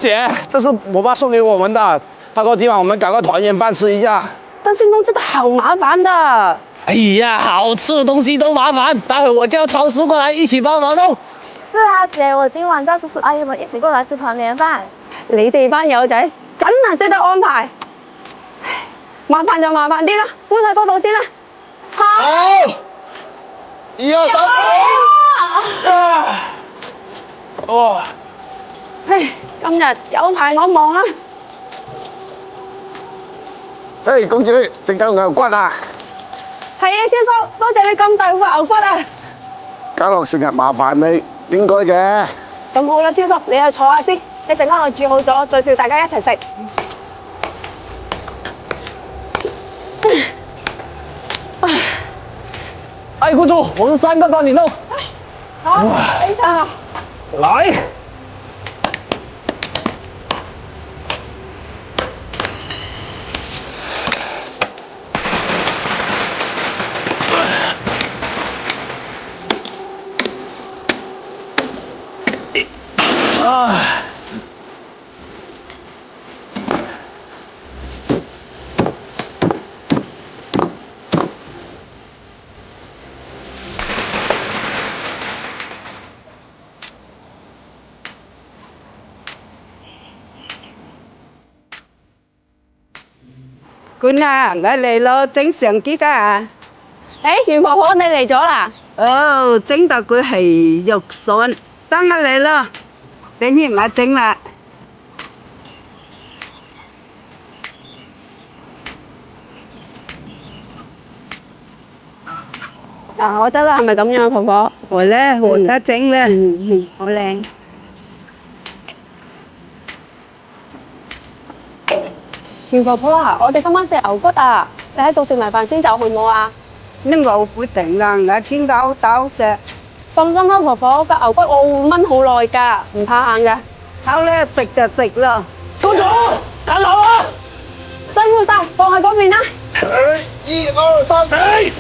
姐，这是我爸送给我们的。他说今晚我们搞个团圆饭吃一下。但是弄这个好麻烦的。哎呀，好吃的东西都麻烦，待会我叫超叔过来一起帮忙弄。是啊，姐，我今晚叫叔叔阿姨们一起过来吃团圆饭。你哋班友仔真係識得安排。麻煩就麻煩啲啦，搬去嗰度先啦。好，1、2、3。哦，唉，今日有排我忙啦。哎，公子，整嚿牛骨啊！係啊，超叔，多謝你咁大塊牛骨啊！家樂成日麻煩你，應該嘅。咁好啦，超叔，你去坐下先，一陣間我煮好咗，再叫大家一齊食。哎，公主，我们3个帮你弄。好，非常好。来。啊。官啊，我嚟咯，整相機㗎啊！袁婆婆你嚟咗啦？哦，整到佢係肉筍，等我嚟咯，等陣我整啦。啊，我得啦，係咪咁樣，婆婆？我咧，我得整咧，好靚。袁婆婆啊，我哋今晚食牛骨啊，你喺度食埋飯先走好唔好啊？呢冇決定啊，我聽到嘅。放心啦，婆婆，個牛骨我會炆好耐㗎，唔怕硬㗎。好咧，食就食咯。公主，加油啊！辛苦晒，放喺嗰邊啦。1、2、3，停！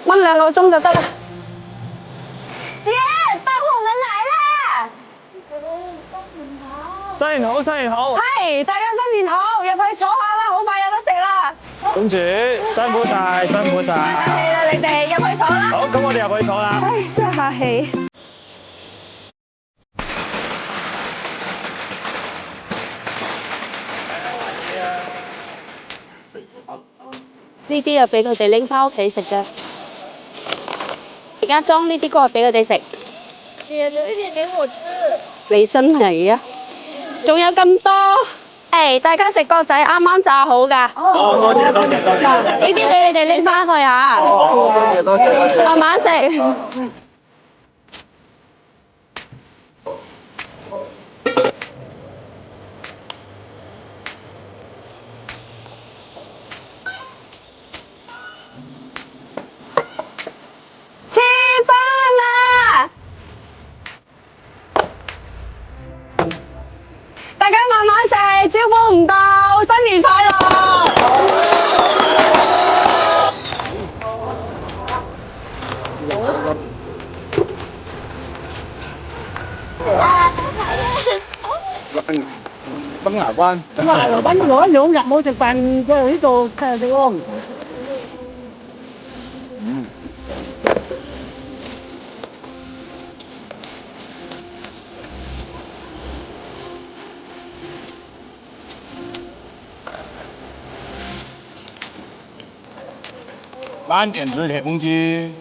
炆2個鐘就得啦。姐，到我們來啦！新年好，新年好。係，大家新年好，入去坐下啦，好快有得食啦。公主，辛苦晒，辛苦晒。嚟啦，你哋入去坐啦。好，咁我哋入去坐啦。唉，真係客氣。呢啲啊俾佢哋拎翻屋企食啫。而家裝呢啲過去俾佢哋食。姐，留一點給我吃。你真係啊！仲有咁多。誒，大家食角仔啱啱炸好㗎。多謝多謝多謝。呢啲俾你哋拎翻去嚇。多謝多謝。慢慢食。吃飯啦！大家慢慢食，招呼唔到，新年快樂！崩牙關。咁啊，劉斌我2日冇食飯，過嚟呢度睇下食喎。慢點吃，鐵公雞。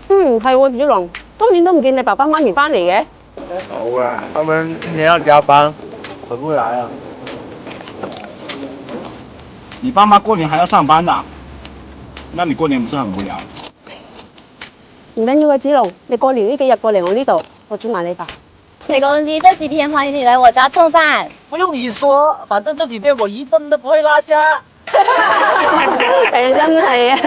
係喎，子龍，今年都唔見你爸爸媽咪翻嚟嘅。好啊，他们今天要加班，回不来啊。你爸妈过年还要上班的，那你过年不是很无聊？唔緊要嘅，子龍，你過年呢幾日過嚟我呢度，我煮埋你飯。没关系，这几天欢迎你来我家蹭饭。不用你說，反正這幾天我一頓都不會落下。係真係啊！